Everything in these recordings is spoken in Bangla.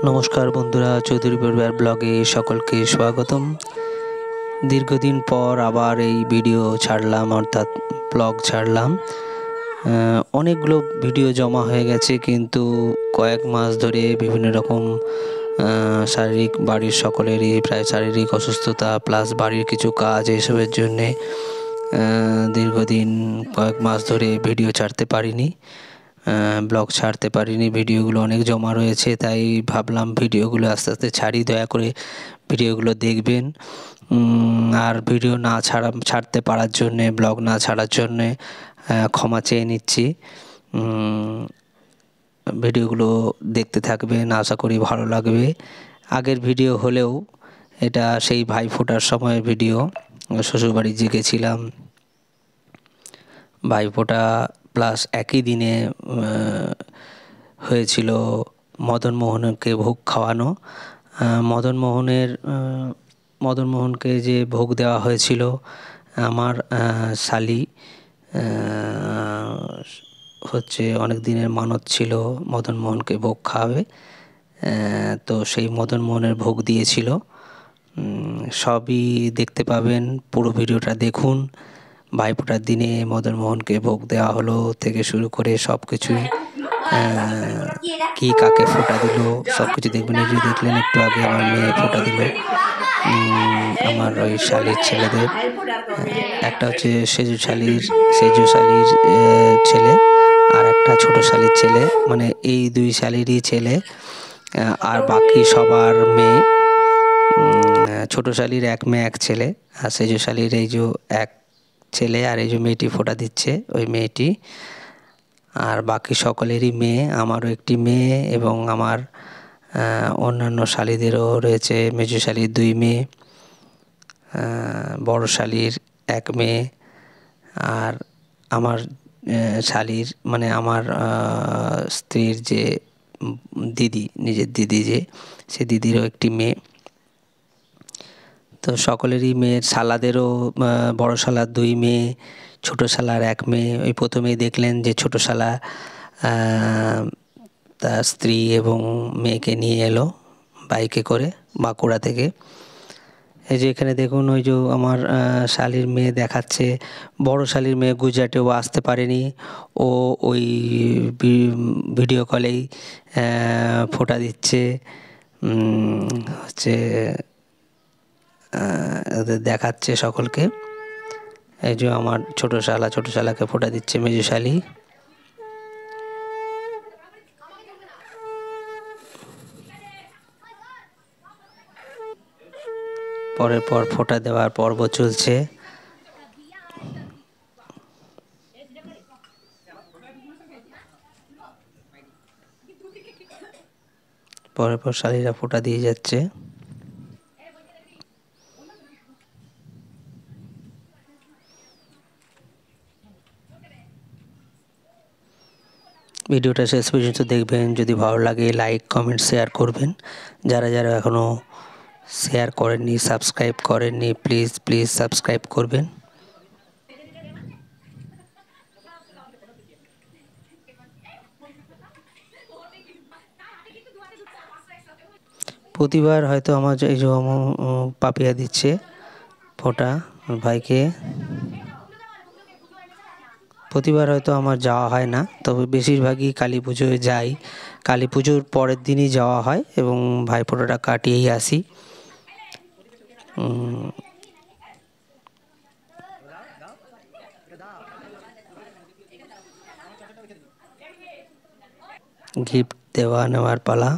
নমস্কার বন্ধুরা, চৌধুরী পরিবার ব্লগে সকলকে স্বাগতম। দীর্ঘদিন পর আবার এই ভিডিও ছাড়লাম, অর্থাৎ ব্লগ ছাড়লাম। অনেকগুলো ভিডিও জমা হয়ে গেছে, কিন্তু কয়েক মাস ধরে বিভিন্ন রকম শারীরিক, বাড়ির সকলেরই প্রায় শারীরিক অসুস্থতা প্লাস বাড়ির কিছু কাজ, এসবের জন্যে দীর্ঘদিন কয়েক মাস ধরে ভিডিও ছাড়তে পারিনি, ব্লগ ছাড়তে পারিনি। ভিডিওগুলো অনেক জমা রয়েছে, তাই ভাবলাম ভিডিওগুলো আস্তে আস্তে ছাড়ি। দয়া করে ভিডিওগুলো দেখবেন। আর ভিডিও না ছাড়তে পারার জন্যে, ব্লগ না ছাড়ার জন্যে ক্ষমা চেয়ে নিচ্ছি। ভিডিওগুলো দেখতে থাকবেন, আশা করি ভালো লাগবে। আগের ভিডিও হলেও এটা সেই ভাইফোঁটার সময়ের ভিডিও। শ্বশুরবাড়ি যে গেছিলাম, ভাইফোঁটা প্লাস একই দিনে হয়েছিল মদনমোহনকে ভোগ খাওয়ানো। মদনমোহনকে যে ভোগ দেওয়া হয়েছিল, আমার শালি হচ্ছে অনেক দিনের মানত ছিল মদনমোহনকে ভোগ খাওয়াবে, তো সেই মদনমোহনের ভোগ দিয়েছিল। সবই দেখতে পাবেন, পুরো ভিডিওটা দেখুন। ভাইফোঁটার দিনে মদনমোহনকে ভোগ দেওয়া হলো থেকে শুরু করে সব কিছুই, কি কাকে ফোঁটা দিল সব কিছু দেখবেন। এই যে দেখলেন একটু আগে আমার মেয়ে ফোঁটা দিল আমার ওই শালির ছেলেদের। একটা হচ্ছে সেজু শালির ছেলে, আর একটা ছোট শালির ছেলে, মানে এই দুই শালিরই ছেলে। আর বাকি সবার মেয়ে। ছোট শালির এক মেয়ে এক ছেলে, আর সেজু শালির এই যে এক ছেলে, আর এই যে মেয়েটি ফোঁটা দিচ্ছে ওই মেয়েটি। আর বাকি সকলেরই মেয়ে, আমারও একটি মেয়ে, এবং আমার অন্যান্য শালিদেরও রয়েছে। মেজো শালির দুই মেয়ে, বড় শালির এক মেয়ে, আর আমার শালির মানে আমার স্ত্রীর যে দিদি, নিজের দিদি যে, সে দিদিরও একটি মেয়ে। তো সকলেরই মেয়ের, শালাদেরও বড় শালার দুই মেয়ে, ছোট শালার এক মেয়ে। ওই প্রথমেই দেখলেন যে ছোট শালা তার স্ত্রী এবং মেয়েকে নিয়ে এলো বাইকে করে বাঁকুড়া থেকে। এই যে এখানে দেখুন, ওই যে আমার শালির মেয়ে দেখাচ্ছে। বড় শালির মেয়ে গুজরাটেও আসতে পারেনি, ও ওই ভিডিও কলেই ফোঁটা দিচ্ছে, হচ্ছে ওদের দেখাচ্ছে সকলকে। এই যে আমার ছোট শালাকে ফোঁটা দিচ্ছে মেজো শালি। পরের পর ফোঁটা দেওয়ার পর্ব চলছে। পরের পর শালিরা ফোঁটা দিয়ে যাচ্ছে। ভিডিওটা শেষ পর্যন্ত দেখবেন। যদি ভালো লাগে লাইক, কমেন্ট, শেয়ার করবেন। যারা যারা এখনও শেয়ার করেননি, সাবস্ক্রাইব করেননি, প্লিজ সাবস্ক্রাইব করবেন। প্রতিবার হয়তো আমার এই যে পাপিয়া দিচ্ছে ফোঁটা ভাইকে, প্রতিবার হয়তো আমার যাওয়া হয় না, তবে বেশিরভাগই কালী পুজোয় যাই। কালী পুজোর পরের দিনই যাওয়া হয় এবং ভাইফোঁটাটা কাটিয়েই আসি। গিফট দেওয়া নেওয়ার পালা।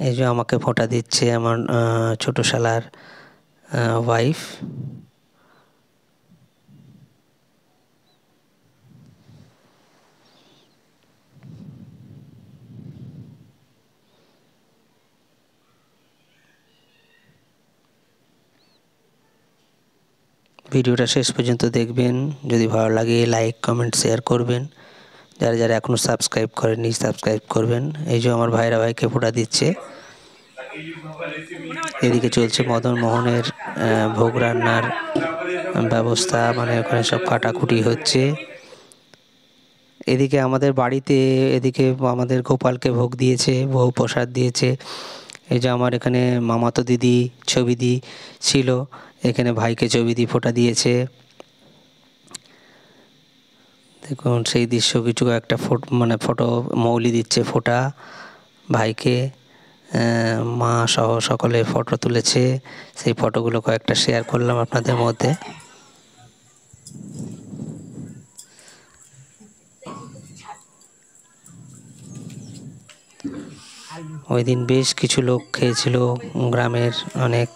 এই যে আমাকে ফোঁটা দিচ্ছে আমার ছোট শালার ওয়াইফ। ভিডিওটা শেষ পর্যন্ত দেখবেন। যদি ভালো লাগে লাইক, কমেন্ট, শেয়ার করবেন। যারা যারা এখনও সাবস্ক্রাইব করেননি সাবস্ক্রাইব করবেন। এই যে আমার ভাইকে ফোঁটা দিচ্ছে। এদিকে চলছে মদন মোহনের ভোগ রান্নার ব্যবস্থা, মানে ওখানে সব কাটাকুটি হচ্ছে। এদিকে আমাদের বাড়িতে, এদিকে আমাদের গোপালকে ভোগ দিয়েছে, ভোগ প্রসাদ দিয়েছে। এই যে আমার এখানে মামাতো দিদি ছবি ছিল, এখানে ভাইকে ছবি ফোঁটা দিয়েছে। দেখুন সেই দৃশ্য, কিছু একটা ফটো মৌলি দিচ্ছে ফোঁটা ভাইকে, মা সহ সকলে ফটো তুলেছে। সেই ফটোগুলো কয়েকটা শেয়ার করলাম আপনাদের মধ্যে। ওই দিন বেশ কিছু লোক খেয়েছিল, গ্রামের অনেক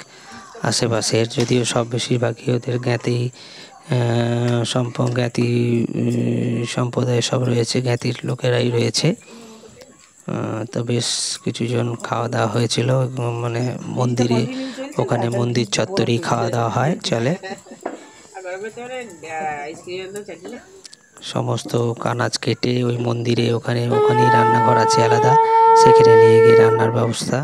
আশেপাশের, যদিও সব বেশিরভাগই ওদের জ্ঞাতি সম্প্রদায় সব রয়েছে, জ্ঞাতির লোকেরাই রয়েছে। তো বেশ কিছুজন খাওয়া দাওয়া হয়েছিল, মানে মন্দিরে, ওখানে মন্দির চত্বরেই খাওয়া দাওয়া হয়, চলে। সমস্ত আনাজ কেটে ওই মন্দিরে ওখানেই রান্নাঘর আছে আলাদা, সেখানে নিয়ে গিয়ে রান্নার ব্যবস্থা।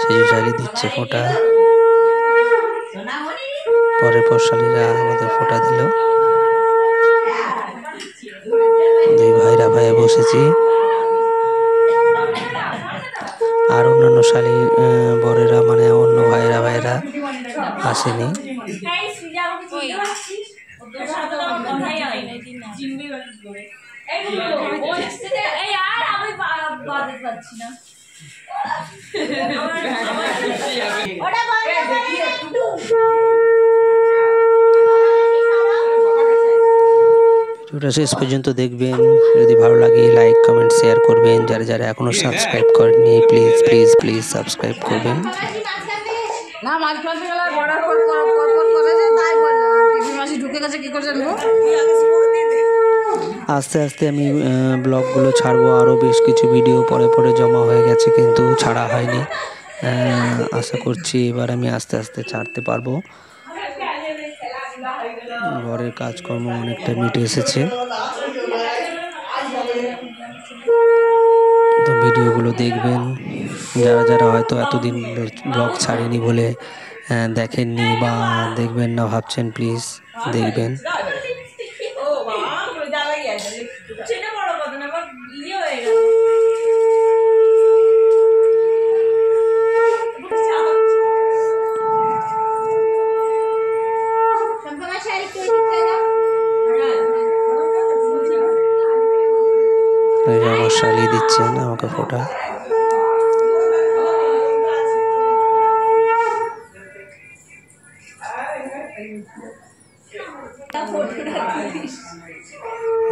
সেজুশালি দিচ্ছে ফোঁটা, পরে পরশালীরা আমাদের ফোঁটা দিল। দুই ভাইরা ভাইয়ে বসেছি, আর অন্যান্য শালী বরেরা, মানে অন্য ভাইরা আসেনি। ভিডিওটা শেষ পর্যন্ত দেখবেন, যদি ভালো লাগে লাইক কমেন্ট শেয়ার করবেন। যারা এখনো সাবস্ক্রাইব করেননি প্লিজ প্লিজ প্লিজ সাবস্ক্রাইব করবেন। আস্তে আস্তে আমি ব্লগগুলো ছাড়বো, আরও বেশ কিছু ভিডিও পরে জমা হয়ে গেছে কিন্তু ছাড়া হয়নি। আশা করছি এবার আমি আস্তে আস্তে ছাড়তে পারবো। ঘরের কাজকর্ম অনেকটা মিটে এসেছে, তো ভিডিওগুলো দেখবেন। যারা হয়তো এতদিন ব্লগ ছাড়েনি বলে দেখেননি বা দেখবেন না ভাবছেন, প্লিজ দেখবেন। আমার শালি দিচ্ছেন আমাকে ফোঁটা।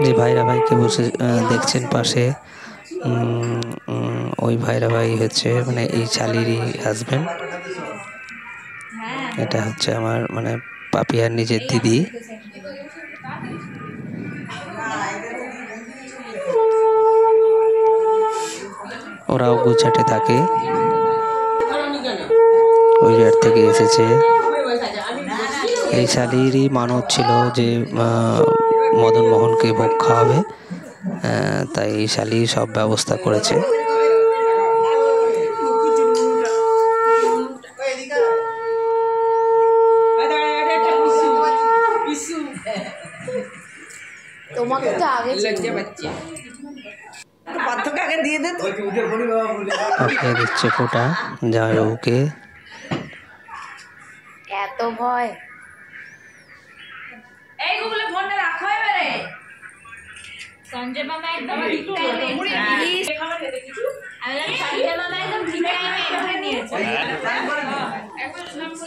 যে ভাইরা ভাইকে বসে দেখছেন পাশে, ওই ভাইরা ভাই হচ্ছে মানে এই শালিরই হাজবেন্ড। এটা হচ্ছে আমার মানে পাপিয়ার নিজের দিদি। ওরাও গুছাটে থাকে, ওই জায়গা থেকে এসেছে। এই শালিরই মানত ছিল যে মদন মোহনকে ভোগ খাওয়াবে, তাই এই শালি সব ব্যবস্থা করেছে। তোমাকে তো আগে দিচ্ছে ফোঁটা জামাইবাবুকে। এত ভয় সঞ্জয় মামা একদম ঠিক টাইমে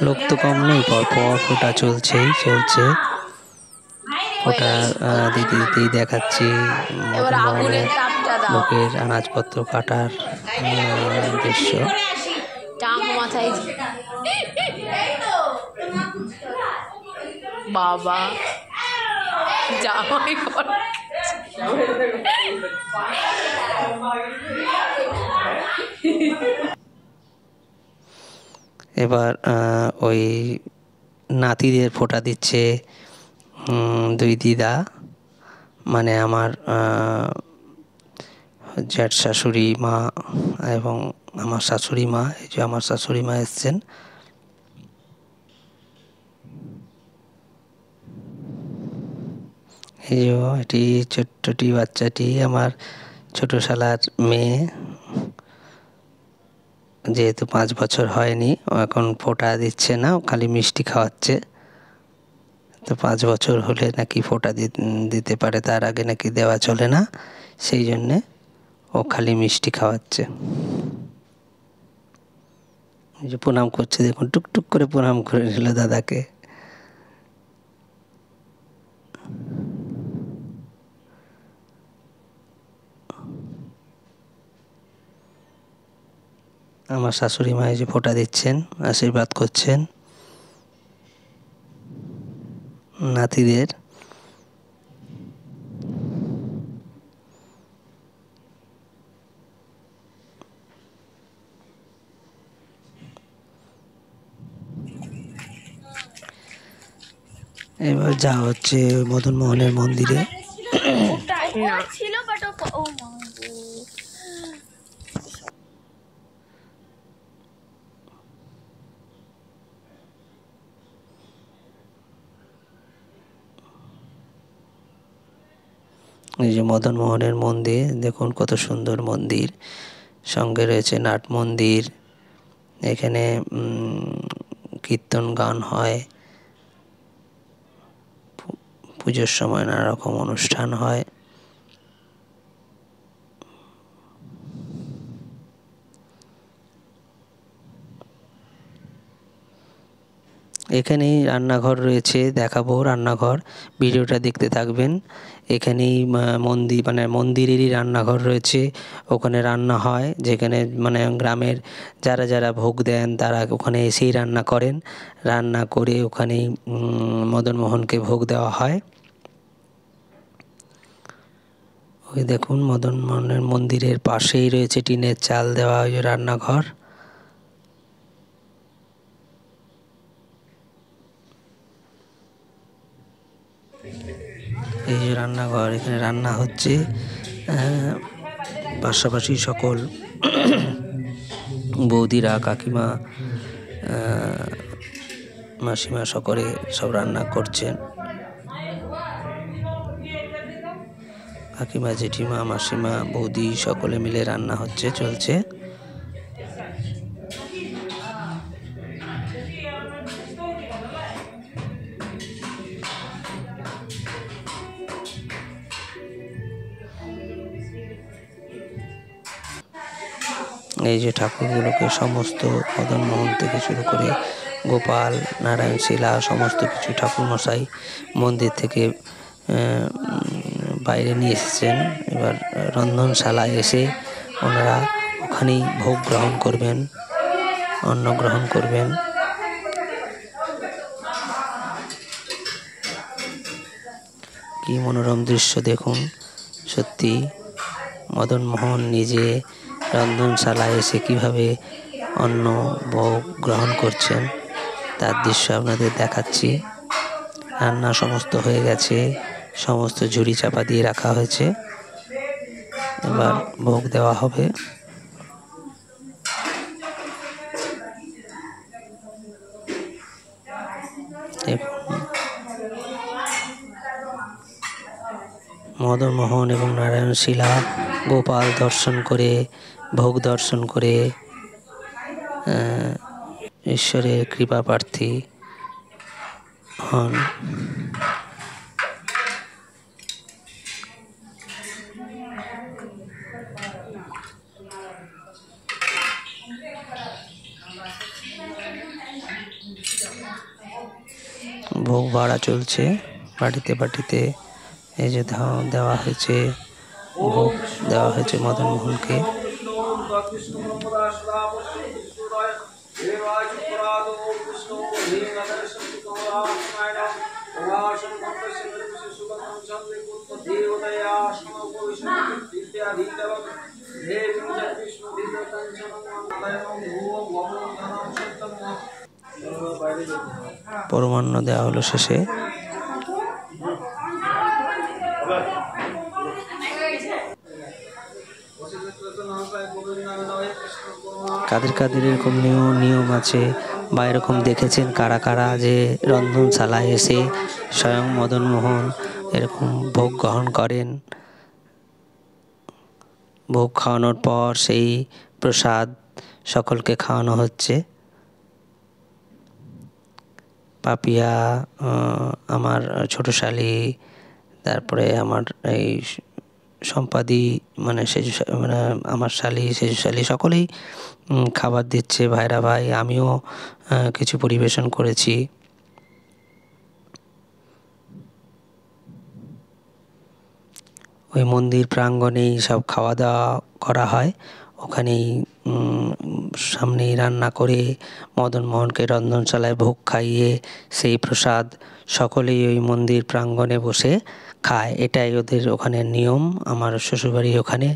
লোক তো কম নেই, পরপর ফোঁটা চলছে। ফোঁটা দিদি দেখাচ্ছি মদন মোহনের লোকের আনাজপত্র কাটার দৃশ্য। মাথায় বাবা জামাই এবার ওই নাতিদের ফোঁটা দিচ্ছে দুই দিদা, মানে আমার জ্যাঠ শাশুড়ি মা এবং আমার শাশুড়ি মা। এই যে আমার শাশুড়ি মা এসছেন। এই যে এটি ছোট্টটি বাচ্চাটি আমার ছোট শালার মেয়ে, যেহেতু 5 বছর হয়নি, ও এখন ফোঁটা দিচ্ছে না, ও খালি মিষ্টি খাওয়াচ্ছে। তো 5 বছর হলে নাকি ফোঁটা দিতে পারে, তার আগে নাকি দেওয়া চলে না, সেই জন্যে ও খালি মিষ্টি খাওয়াচ্ছে। এই যে প্রণাম করছে, দেখুন টুকটুক করে প্রণাম করে নিল দাদাকে। আমার শাশুড়ি মা এই যে ফোঁটা দিচ্ছেন, আশীর্বাদ করছেন নাতিদের। এবার যা হচ্ছে মদন মোহনের মন্দিরে। ছিল বাট ও মা গো। এই যে মদন মোহনের মন্দির, দেখুন কত সুন্দর মন্দির, সঙ্গে রয়েছে নাট মন্দির। এখানে কীর্তন গান হয়, পুজোর সময় নানা রকম অনুষ্ঠান হয়। এখানেই রান্নাঘর রয়েছে, দেখাবো রান্নাঘর, ভিডিওটা দেখতে থাকবেন। এখানেই মন্দির, মানে মন্দিরেরই রান্নাঘর রয়েছে, ওখানে রান্না হয়। যেখানে মানে গ্রামের যারা যারা ভোগ দেন তারা ওখানে এসেই রান্না করেন, রান্না করে ওখানেই মদন মোহনকে ভোগ দেওয়া হয়। ওই দেখুন মদন মোহনের মন্দিরের পাশেই রয়েছে টিনের চাল দেওয়া ওই রান্নাঘর। এই যে রান্নাঘর, এখানে রান্না হচ্ছে, পাশাপাশি সকল বৌদিরা, কাকিমা, মাসিমা সকলে সব রান্না করছেন। কাকিমা, জেঠিমা, মাসিমা, বৌদি সকলে মিলে রান্না হচ্ছে, চলছে। এই যে ঠাকুরগুলোকে সমস্ত মদন মোহন থেকে শুরু করে গোপাল, নারায়ণ শিলা, সমস্ত কিছু ঠাকুরমশাই মন্দির থেকে বাইরে নিয়ে এসেছেন। এবার রন্ধনশালায় এসে ওনারা ওখানেই ভোগ গ্রহণ করবেন, অন্ন গ্রহণ করবেন। কি মনোরম দৃশ্য দেখুন, সত্যি মদন মোহন নিজে রন্ধনশালায় এসে কীভাবে অন্ন ভোগ গ্রহণ করছেন তার দৃশ্য আপনাদের দেখাচ্ছি। রান্না সমস্ত হয়ে গেছে, সমস্ত ঝুড়ি চাপা দিয়ে রাখা হয়েছে, এবার ভোগ দেওয়া হবে। মদন মোহন এবং নারায়ণ শিলা গোপাল দর্শন করে, ভোগ দর্শন করে ঈশ্বরের কৃপা প্রার্থী হন। ভোগ বাড়া চলছে বাটিতে বাটিতে। এই যে দেওয়া হয়েছে, ভোগ দেওয়া হয়েছে মদন মোহনকে। পরমান্ন দেওয়া হলো শেষে। কাদের কাদের এরকম নিয়ম আছে বা এরকম দেখেছেন কারা কারা যে রন্ধনশালায় এসে স্বয়ং মদন মোহন এরকম ভোগ গ্রহণ করেন? ভোগ খাওয়ানোর পর সেই প্রসাদ সকলকে খাওয়ানো হচ্ছে। পাপিয়া, আমার ছোট শালি, তারপরে আমার এই সম্পাদি মানে মানে আমার শালি, সেজু শালি সকলেই খাবার দিচ্ছে। ভাইরা ভাই, আমিও কিছু পরিবেশন করেছি। ওই মন্দির প্রাঙ্গণেই সব খাওয়া দাওয়া করা হয়। ওখানেই সামনেই রান্না করে মদন মোহনকে রন্ধনশালায় ভোগ খাইয়ে সেই প্রসাদ সকলেই ওই মন্দির প্রাঙ্গণে বসে খায়। এটাই ওদের ওখানের নিয়ম। আমার শ্বশুরবাড়ি ওখানে,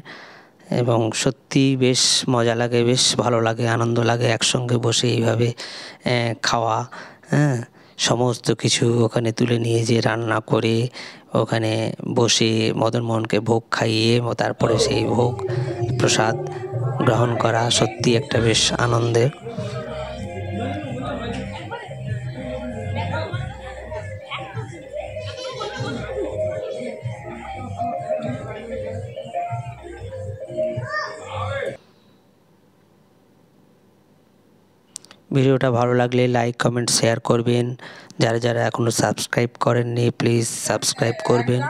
এবং সত্যি বেশ মজা লাগে, বেশ ভালো লাগে, আনন্দ লাগে একসঙ্গে বসে এইভাবে খাওয়া। হ্যাঁ, সমস্ত কিছু ওখানে তুলে নিয়ে যে রান্না করে ওখানে বসে মদন মোহনকে ভোগ খাইয়ে তারপরে সেই ভোগ প্রসাদ গ্রহণ করা সত্যি একটা বেশ আনন্দের। ভিডিওটা ভালো লাগলে লাইক, কমেন্ট, শেয়ার করবেন। যারা যারা এখনও সাবস্ক্রাইব করেননি প্লিজ সাবস্ক্রাইব করবেন।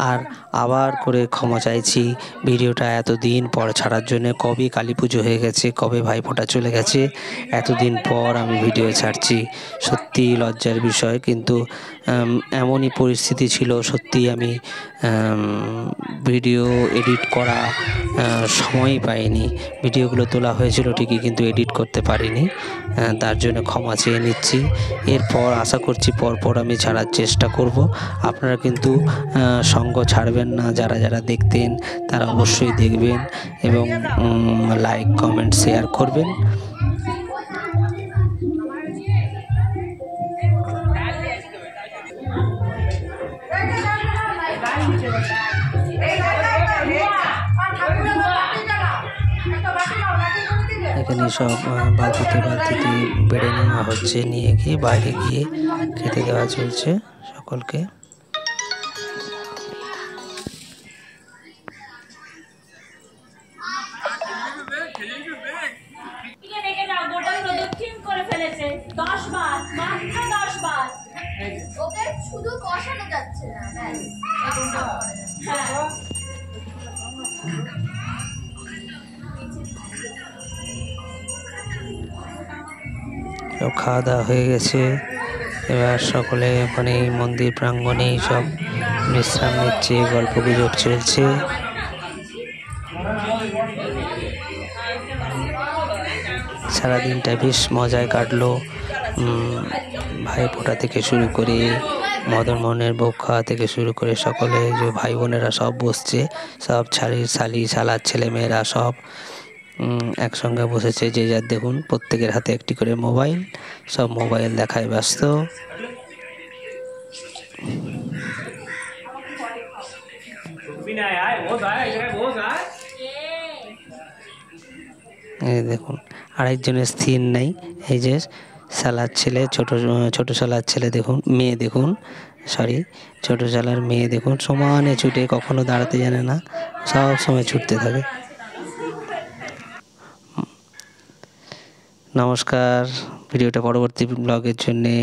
আর আবার করে ক্ষমা চাইছি ভিডিওটা এতদিন পর ছাড়ার জন্য। কবে কালী পুজো হয়ে গেছে, কবে ভাইফোঁটা চলে গেছে, এতদিন পর আমি ভিডিও ছাড়ছি। সত্যি লজ্জার বিষয়, কিন্তু এমনই পরিস্থিতি ছিল। সত্যি আমি ভিডিও এডিট করা সময়ই পাইনি। ভিডিওগুলো তোলা হয়েছিল ঠিকই, কিন্তু এডিট করতে পারিনি। তার জন্য ক্ষমা চেয়ে নিচ্ছি। এরপর আশা করছি পরপর আমি ছাড়ার চেষ্টা করব। আপনারা কিন্তু সঙ্গ ছাড়বেন না। যারা যারা দেখতেন তারা অবশ্যই দেখবেন এবং লাইক, কমেন্ট, শেয়ার করবেন। এখানে সব বালতিতে বালতিতে বেড়ে নেওয়া হচ্ছে, নিয়ে গিয়ে বাইরে গিয়ে খেতে দেওয়া চলছে সকলকে। সব খাওয়া দাওয়া হয়ে গেছে। এবার সকলে ওখানে মন্দির প্রাঙ্গণেই সব বিশ্রাম নিচ্ছে, গল্প গুজব চলছে। সারাদিনটা বেশ মজায় কাটলো। ভাইফোঁটা থেকে শুরু করে মদন মোহনের ভোগ খাওয়া থেকে শুরু করে সকলে, যে ভাই বোনেরা সব বসছে, সব শালি শালার ছেলেমেয়েরা সব একসঙ্গে বসেছে। যে যার দেখুন প্রত্যেকের হাতে একটি করে মোবাইল, সব মোবাইল দেখায় ব্যস্ত। এই দেখুন আরেকজনের স্থির নাই। এই যে শালার ছেলে, ছোট শালার ছেলে দেখুন, মেয়ে দেখুন, সরি ছোট শালার মেয়ে দেখুন, সমানে ছুটে, কখনো দাঁড়াতে জানে না, সব সময় ছুটতে থাকে। নমস্কার, ভিডিওটা পরবর্তী ব্লগের জন্যে।